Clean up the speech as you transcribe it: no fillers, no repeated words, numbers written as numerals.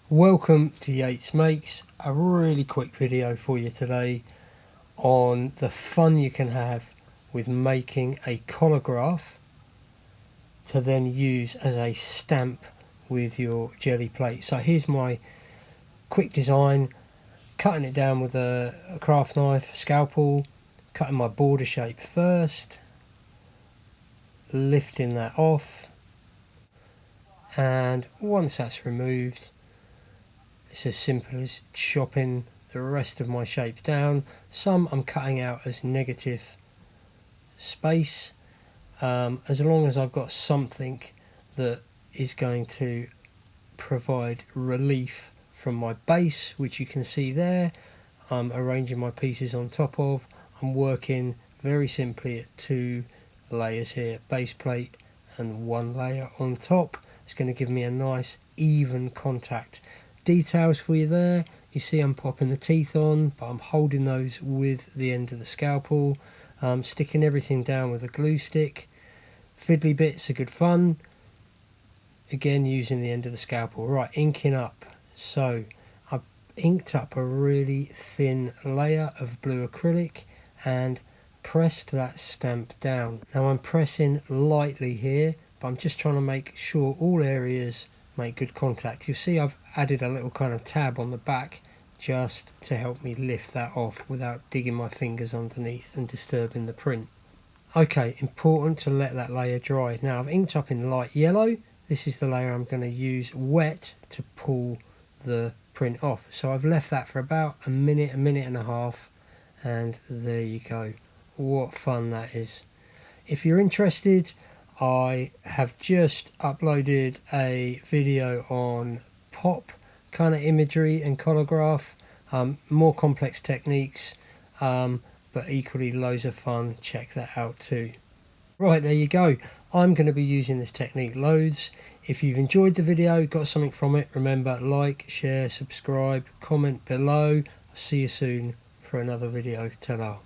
Welcome to Yates Makes, a really quick video for you today on the fun you can have with making a collagraph to then use as a stamp with your Gelli plate. So here's my quick design, cutting it down with a craft knife, scalpel, cutting my border shape first, lifting that off, and once that's removed, it's as simple as chopping the rest of my shapes down. Some I'm cutting out as negative space, as long as I've got something that is going to provide relief from my base, which you can see there. I'm arranging my pieces on top of. I'm working very simply at two layers here, base plate and one layer on top. It's going to give me a nice even contact. Details for you there, you see I'm popping the teeth on, but I'm holding those with the end of the scalpel, sticking everything down with a glue stick. Fiddly bits are good fun, again using the end of the scalpel. Right, inking up. So I've inked up a really thin layer of blue acrylic and pressed that stamp down. Now I'm pressing lightly here, but I'm just trying to make sure all areas make good contact. You'll see I've added a little kind of tab on the back just to help me lift that off without digging my fingers underneath and disturbing the print. Okay, important to let that layer dry. Now I've inked up in light yellow. This is the layer I'm going to use wet to pull the print off. So I've left that for about a minute and a half, and there you go. What fun that is. If you're interested, I have just uploaded a video on pop kind of imagery and collagraph, more complex techniques, but equally loads of fun. Check that out too. Right, there you go. I'm going to be using this technique loads. If you've enjoyed the video, got something from it, remember, like, share, subscribe, comment below. I'll see you soon for another video. Ta-ra.